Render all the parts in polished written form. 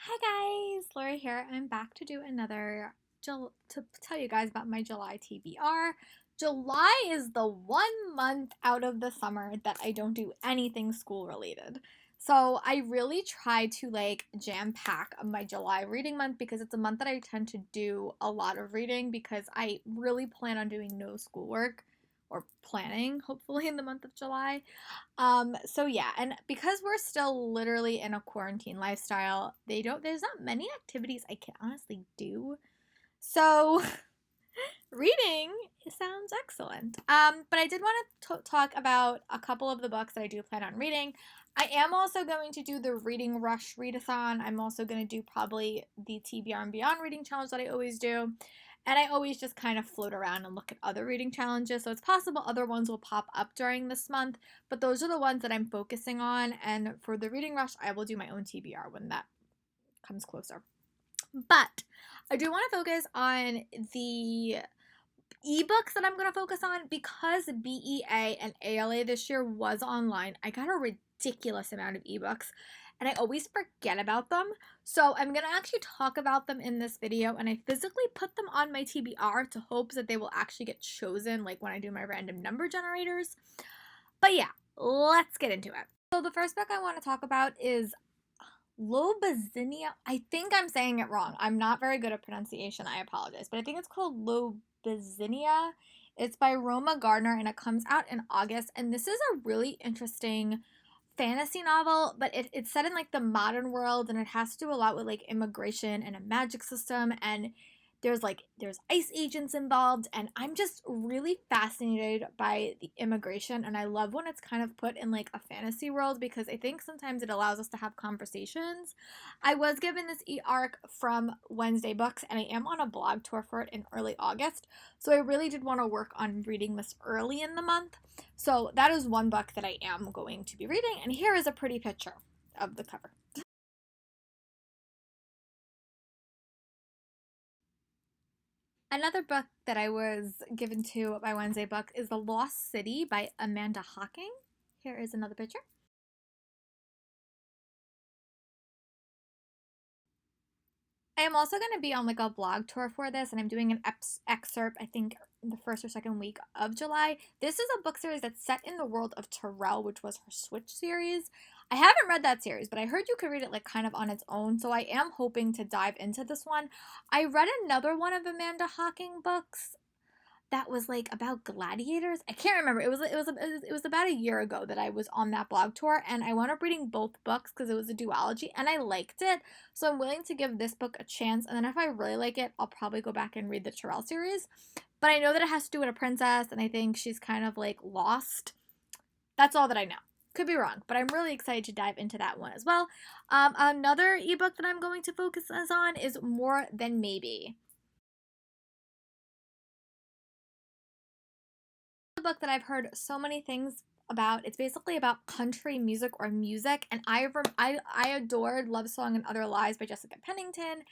Hi guys, Lori here. I'm back to do another to tell you guys about my July TBR. July is the 1 month out of the summer that I don't do anything school related. So I really try to jam pack my July reading month because it's a month that I tend to do a lot of reading because I really plan on doing no schoolwork or planning hopefully in the month of July. So yeah, and because we're still literally in a quarantine lifestyle, there's not many activities I can honestly do. So reading sounds excellent. But I did want to talk about a couple of the books that I do plan on reading. I am also going to do the Reading Rush Readathon. I'm also going to do probably the TBR and Beyond reading challenge that I always do. And I always just kind of float around and look at other reading challenges. So it's possible other ones will pop up during this month, but those are the ones that I'm focusing on. And for the Reading Rush, I will do my own TBR when that comes closer. But I do want to focus on the ebooks that I'm going to focus on because BEA and ALA this year was online. I got a ridiculous amount of ebooks and I always forget about them. So I'm going to actually talk about them in this video and I physically put them on my TBR to hopes that they will actually get chosen like when I do my random number generators. But yeah, let's get into it. So the first book I want to talk about is Lobazinia. I think I'm saying it wrong. I'm not very good at pronunciation. I apologize. But I think it's called Lobazinia. It's by Roma Gardner and it comes out in August. And this is a really interesting fantasy novel, but it's set in like the modern world and it has to do a lot with like immigration and a magic system and there's ICE agents involved and I'm just really fascinated by the immigration and I love when it's kind of put in like a fantasy world because I think sometimes it allows us to have conversations. I was given this e-arc from Wednesday Books and I am on a blog tour for it in early August, so I really did want to work on reading this early in the month. So that is one book that I am going to be reading, and here is a pretty picture of the cover. Another book that I was given to by Wednesday Book is The Lost City by Amanda Hocking. Here is another picture. I am also going to be on like a blog tour for this, and I'm doing an excerpt, I think, in the first or second week of July. This is a book series that's set in the world of Terrell, which was her Switch series. I haven't read that series, but I heard you could read it like kind of on its own, so I am hoping to dive into this one. I read another one of Amanda Hocking books that was like about gladiators. I can't remember. It was about a year ago that I was on that blog tour and I wound up reading both books because it was a duology and I liked it. So I'm willing to give this book a chance and then if I really like it, I'll probably go back and read the Terrell series. But I know that it has to do with a princess and I think she's kind of like lost. That's all that I know. Could be wrong, but I'm really excited to dive into that one as well. Another ebook that I'm going to focus on is More Than Maybe. Book that I've heard so many things about. It's basically about country music or music, and I adored Love Song and Other Lies by Jessica Pennington.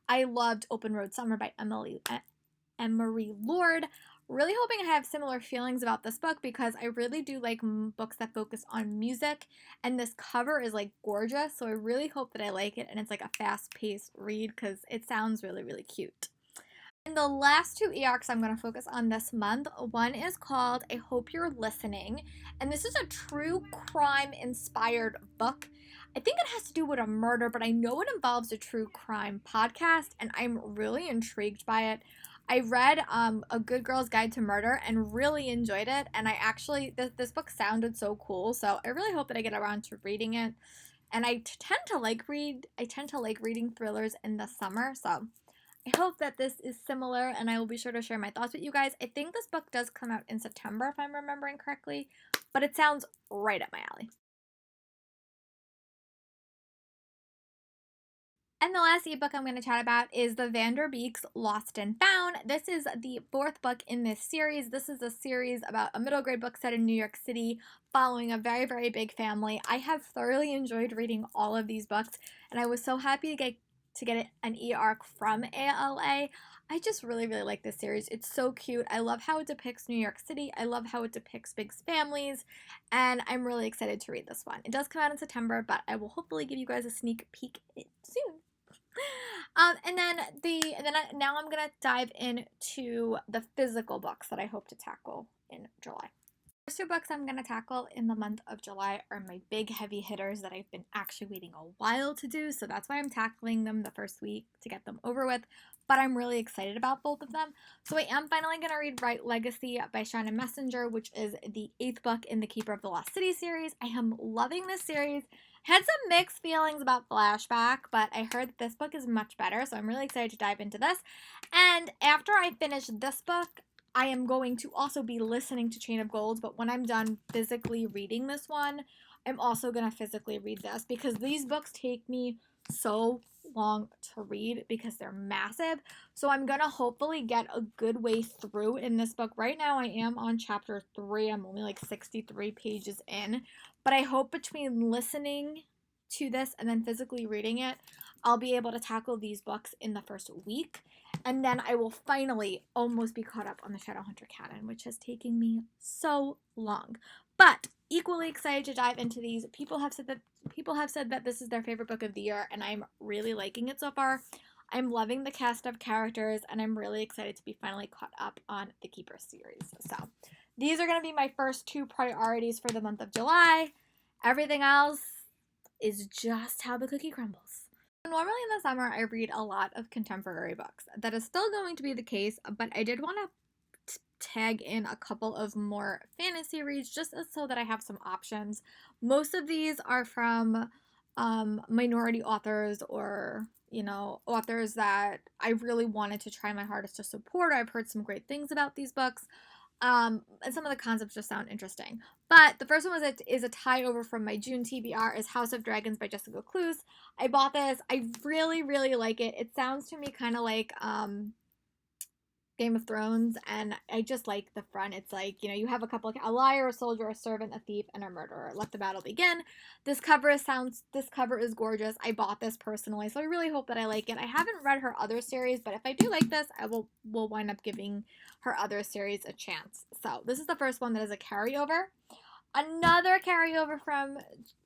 I loved Open Road Summer by Emery Lord. Really hoping I have similar feelings about this book because I really do like books that focus on music, and this cover is like gorgeous. So I really hope that I like it, and it's like a fast-paced read because it sounds really really cute. And the last two e-arcs I'm going to focus on this month, one is called I Hope You're Listening, and this is a true crime inspired book. I think it has to do with a murder, but I know it involves a true crime podcast, and I'm really intrigued by it. I read A Good Girl's Guide to Murder and really enjoyed it, and I actually, this book sounded so cool, so I really hope that I get around to reading it. And I tend to like reading thrillers in the summer, so I hope that this is similar and I will be sure to share my thoughts with you guys. I think this book does come out in September if I'm remembering correctly, but it sounds right up my alley. And the last ebook I'm going to chat about is The Vanderbeeks Lost and Found. This is the fourth book in this series. This is a series about a middle grade book set in New York City following a very, very big family. I have thoroughly enjoyed reading all of these books, and I was so happy to get an e-arc from ALA. I just really, really like this series. It's so cute. I love how it depicts New York City. I love how it depicts big families, and I'm really excited to read this one. It does come out in September, but I will hopefully give you guys a sneak peek soon. Now I'm gonna dive into the physical books that I hope to tackle in July. First two books I'm going to tackle in the month of July are my big heavy hitters that I've been actually waiting a while to do, so that's why I'm tackling them the first week to get them over with, but I'm really excited about both of them. So I am finally going to read Bright Legacy by Shannon Messenger, which is the 8th book in the Keeper of the Lost City series. I am loving this series. I had some mixed feelings about Flashback, but I heard that this book is much better, so I'm really excited to dive into this. And after I finish this book, I am going to also be listening to Chain of Gold, but when I'm done physically reading this one, I'm also going to physically read this because these books take me so long to read because they're massive. So I'm going to hopefully get a good way through in this book. Right now I am on chapter 3. I'm only like 63 pages in, but I hope between listening to this and then physically reading it, I'll be able to tackle these books in the first week. And then I will finally almost be caught up on the Shadowhunter canon, which has taken me so long. But equally excited to dive into these. People have said that this is their favorite book of the year, and I'm really liking it so far. I'm loving the cast of characters, and I'm really excited to be finally caught up on the Keeper series. So these are going to be my first two priorities for the month of July. Everything else is just how the cookie crumbles. Normally in the summer, I read a lot of contemporary books. That is still going to be the case, but I did want to tag in a couple of more fantasy reads just so that I have some options. Most of these are from minority authors or, authors that I really wanted to try my hardest to support. I've heard some great things about these books. And some of the concepts just sound interesting. But the first one is a tie over from my June TBR is House of Dragons by Jessica Cluse. I bought this. I really, really like it. It sounds to me kind of like Game of Thrones, and I just like the front. It's like, you have a liar, a soldier, a servant, a thief, and a murderer. Let the battle begin. This cover is gorgeous. I bought this personally, so I really hope that I like it. I haven't read her other series, but if I do like this, I will wind up giving her other series a chance. So this is the first one that is a carryover. Another carryover from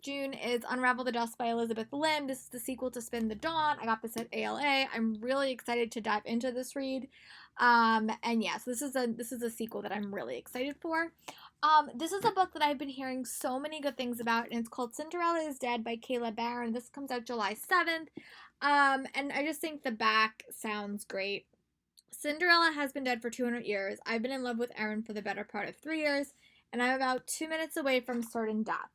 June is Unravel the Dust by Elizabeth Lim. This is the sequel to Spin the Dawn. I got this at ALA. I'm really excited to dive into this read. And yes, this is a sequel that I'm really excited for. This is a book that I've been hearing so many good things about, and it's called Cinderella is Dead by Kayla Barron. This comes out July 7th. And I just think the back sounds great. Cinderella has been dead for 200 years. I've been in love with Erin for the better part of 3 years, and I'm about 2 minutes away from certain death.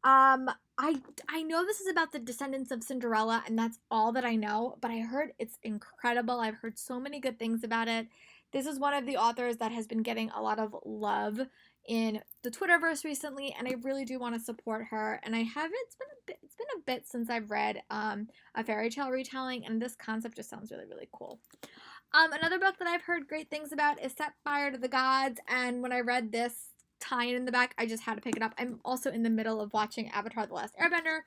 I know this is about the descendants of Cinderella, and that's all that I know, but I heard it's incredible. I've heard so many good things about it. This is one of the authors that has been getting a lot of love in the Twitterverse recently, and I really do want to support her. And it's been a bit since I've read a fairy tale retelling, and this concept just sounds really, really cool. Another book that I've heard great things about is Set Fire to the Gods, and when I read this tie-in in the back, I just had to pick it up. I'm also in the middle of watching Avatar The Last Airbender,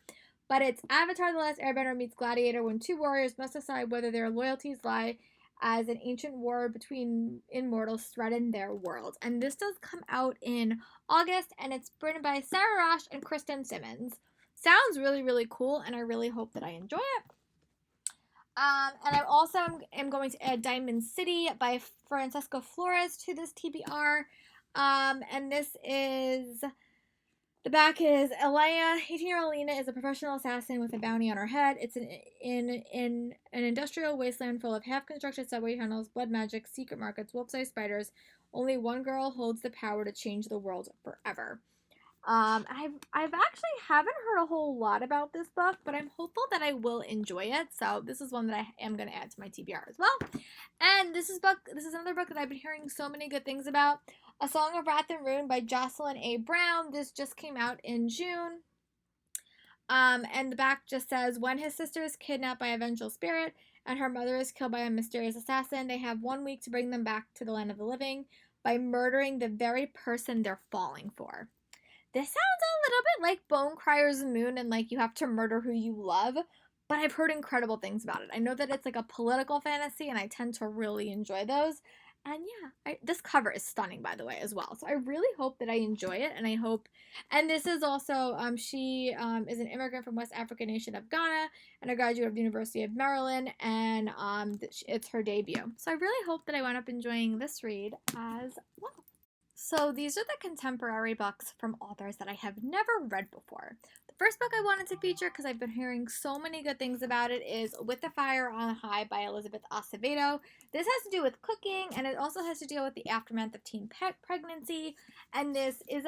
but it's Avatar The Last Airbender meets Gladiator when two warriors must decide whether their loyalties lie as an ancient war between immortals threaten their world. And this does come out in August, and it's written by Sarah Rosh and Kristen Simmons. Sounds really, really cool, and I really hope that I enjoy it. And I also am going to add Diamond City by Francesca Flores to this TBR. And this is, the back is Alea, 18-year-old Lena is a professional assassin with a bounty on her head. It's in an industrial wasteland full of half-constructed subway tunnels, blood magic, secret markets, wolf-sized spiders. Only one girl holds the power to change the world forever. I've actually haven't heard a whole lot about this book, but I'm hopeful that I will enjoy it. So this is one that I am going to add to my TBR as well. And this is another book that I've been hearing so many good things about. A Song of Wrath and Ruin by Jocelyn A. Brown. This just came out in June. And the back just says, when his sister is kidnapped by a vengeful spirit and her mother is killed by a mysterious assassin, they have 1 week to bring them back to the land of the living by murdering the very person they're falling for. This sounds a little bit like Bone Crier's Moon and like you have to murder who you love, but I've heard incredible things about it. I know that it's like a political fantasy, and I tend to really enjoy those. And yeah, this cover is stunning, by the way, as well. So I really hope that I enjoy it, and I hope. And this is also she is an immigrant from West African nation of Ghana and a graduate of the University of Maryland, and it's her debut. So I really hope that I wind up enjoying this read as well. So these are the contemporary books from authors that I have never read before. The first book I wanted to feature, because I've been hearing so many good things about it, is With the Fire on High by Elizabeth Acevedo. This has to do with cooking, and it also has to deal with the aftermath of teen pregnancy. And this is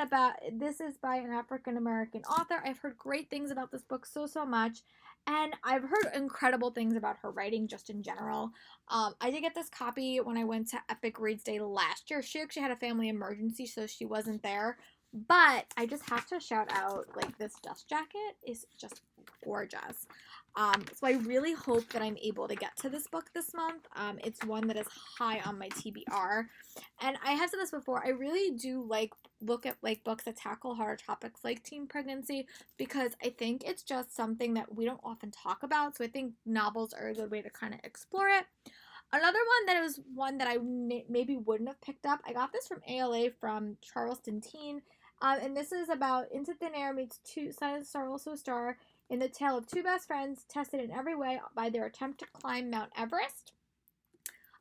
by an African American author. I've heard great things about this book so much, and I've heard incredible things about her writing just in general. I did get this copy when I went to Epic Reads Day last year. She actually had a family emergency, so she wasn't there. But I just have to shout out, like, this dust jacket is just gorgeous. So I really hope that I'm able to get to this book this month. It's one that is high on my TBR. And I have said this before, I really do look at books that tackle harder topics like teen pregnancy, because I think it's just something that we don't often talk about. So I think novels are a good way to kind of explore it. Another one that I maybe wouldn't have picked up. I got this from ALA from Charleston Teen. And this is about Into Thin Air meets Sun Star Also Star in the tale of two best friends tested in every way by their attempt to climb Mount Everest.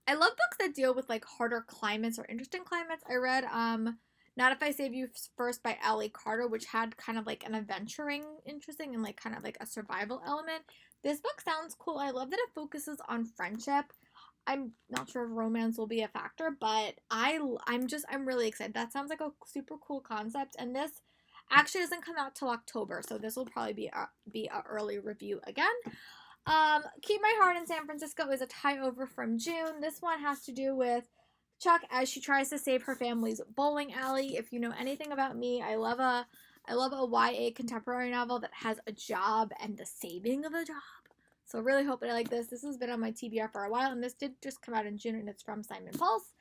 I love books that deal with harder climates or interesting climates. I read Not If I Save You First by Allie Carter, which had kind of an adventuring, interesting, and kind of a survival element. This book sounds cool. I love that it focuses on friendship. I'm not sure if romance will be a factor, but I'm really excited. That sounds like a super cool concept, and this actually doesn't come out till October, so this will probably be a early review again. Keep My Heart in San Francisco is a tie over from June. This one has to do with Chuck as she tries to save her family's bowling alley. If you know anything about me, I love a YA contemporary novel that has a job and the saving of a job. So really hope that I like this. This has been on my TBR for a while, and this did just come out in June, and it's from Simon Pulse.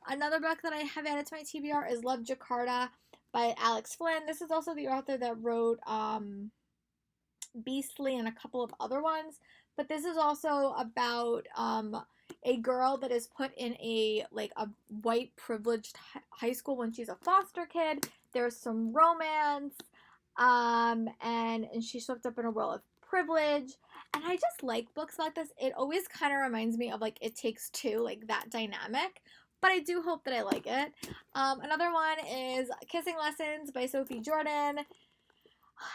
Another book that I have added to my TBR is Love Jakarta by Alex Flynn. This is also the author that wrote Beastly and a couple of other ones. But this is also about a girl that is put in a white privileged high school when she's a foster kid. There's some romance, and she's swept up in a world of privilege. And I just like books like this. It always kind of reminds me of It Takes Two, that dynamic. But I do hope that I like it. Another one is Kissing Lessons by Sophie Jordan.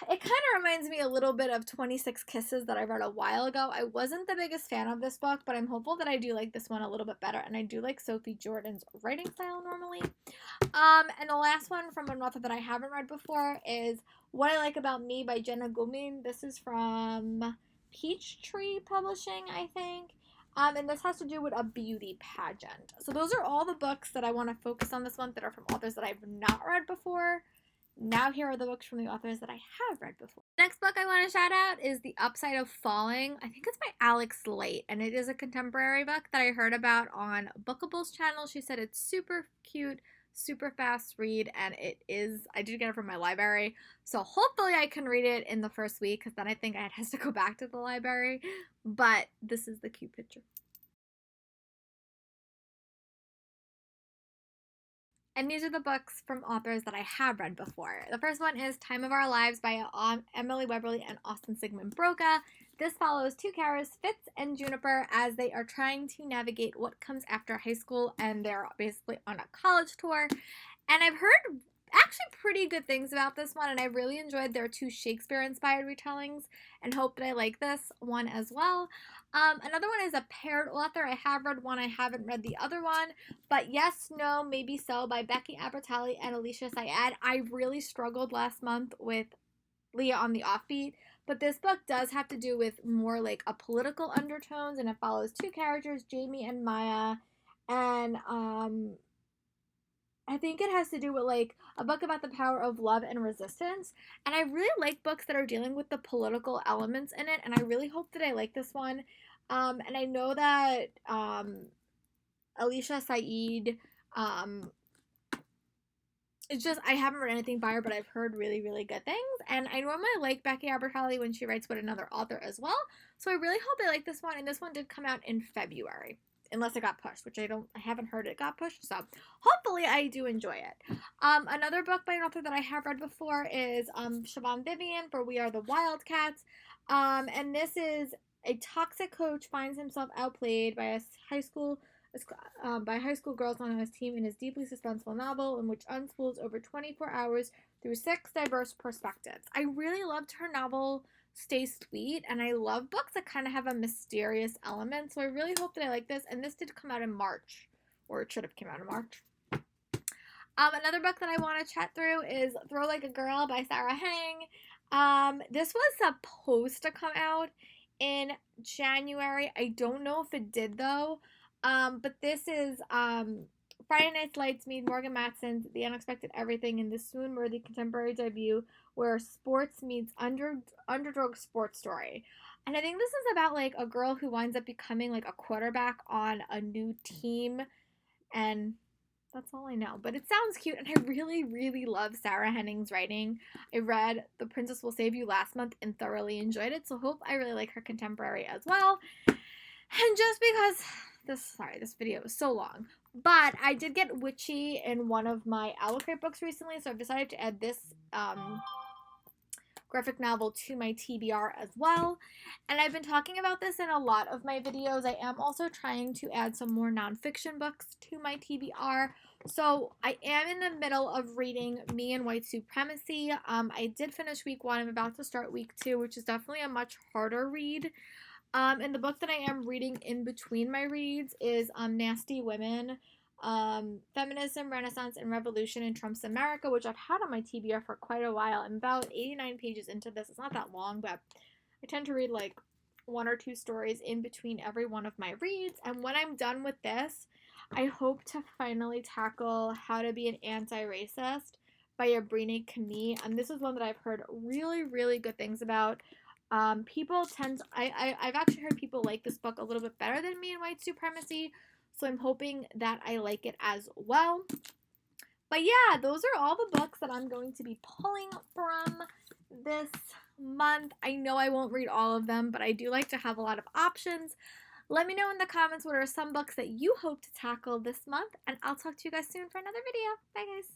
It kind of reminds me a little bit of 26 Kisses that I read a while ago. I wasn't the biggest fan of this book, but I'm hopeful that I do like this one a little bit better. And I do like Sophie Jordan's writing style normally. And the last one from an author that I haven't read before is What I Like About Me by Jenna Gomin. This is from Peachtree Publishing, I think. And this has to do with a beauty pageant. So those are all the books that I want to focus on this month that are from authors that I've not read before. Now here are the books from the authors that I have read before. The next book I want to shout out is The Upside of Falling. I think it's by Alex Late, and it is a contemporary book that I heard about on Bookable's channel. She said it's super cute, super fast read, and it is. I did get it from my library, so hopefully I can read it in the first week, because then I think I has to go back to the library. But this is the cute picture. And these are the books from authors that I have read before. The first one is Time of Our Lives by Emily Weberly and Austin Sigmund Broca. This follows two characters, Fitz and Juniper, as they are trying to navigate what comes after high school, and they're basically on a college tour. And I've heard actually pretty good things about this one, and I really enjoyed their two Shakespeare-inspired retellings, and hope that I like this one as well. Another one is a paired author. I have read one, I haven't read the other one, but Yes, No, Maybe So by Becky Albertalli and Alicia Syed. I really struggled last month with Leah on the Offbeat, but this book does have to do with more a political undertones, and it follows two characters, Jamie and Maya, and I think it has to do with a book about the power of love and resistance. And I really like books that are dealing with the political elements in it, and I really hope that I like this one. And I know that Alicia Saeed, it's just I haven't read anything by her, but I've heard really, really good things. And I normally like Becky Albertalli when she writes with another author as well. So I really hope I like this one. And this one did come out in February. unless it got pushed, which I haven't heard it got pushed, so hopefully I do enjoy it. Another book by an author that I have read before is Siobhan Vivian for We Are the Wildcats, and this is a toxic coach finds himself outplayed by high school girls on his team in his deeply suspenseful novel, in which unspools over 24 hours through 6 diverse perspectives. I really loved her novel Stay Sweet, and I love books that kind of have a mysterious element, so I really hope that I like this. And this did come out in March, or it should have come out in March. Another book that I want to chat through is Throw Like a Girl by Sarah Henning. This was supposed to come out in January. I don't know if it did though. But this is Friday Night's Lights meets Morgan Matsson's The Unexpected Everything in this swoon-worthy contemporary debut where sports meets underdog sports story. And I think this is about like a girl who winds up becoming like a quarterback on a new team, and that's all I know. But it sounds cute, and I really, really love Sarah Henning's writing. I read The Princess Will Save You last month and thoroughly enjoyed it, so hope I really like her contemporary as well. And just because this video is so long, but I did get witchy in one of my Owlcrate books recently, so I've decided to add this graphic novel to my TBR as well. And I've been talking about this in a lot of my videos. I am also trying to add some more nonfiction books to my TBR. So I am in the middle of reading Me and White Supremacy. I did finish week 1. I'm about to start week 2, which is definitely a much harder read. And the book that I am reading in between my reads is Nasty Women, Feminism, Renaissance, and Revolution in Trump's America, which I've had on my TBR for quite a while. I'm about 89 pages into this. It's not that long, but I tend to read like 1 or 2 stories in between every one of my reads. And when I'm done with this, I hope to finally tackle How to Be an Anti-Racist by Abrine Kami. And this is one that I've heard really, really good things about. People tend to, I've actually heard people like this book a little bit better than Me and White Supremacy, so I'm hoping that I like it as well. But yeah, those are all the books that I'm going to be pulling from this month. I know I won't read all of them, but I do like to have a lot of options. Let me know in the comments what are some books that you hope to tackle this month, and I'll talk to you guys soon for another video. Bye guys!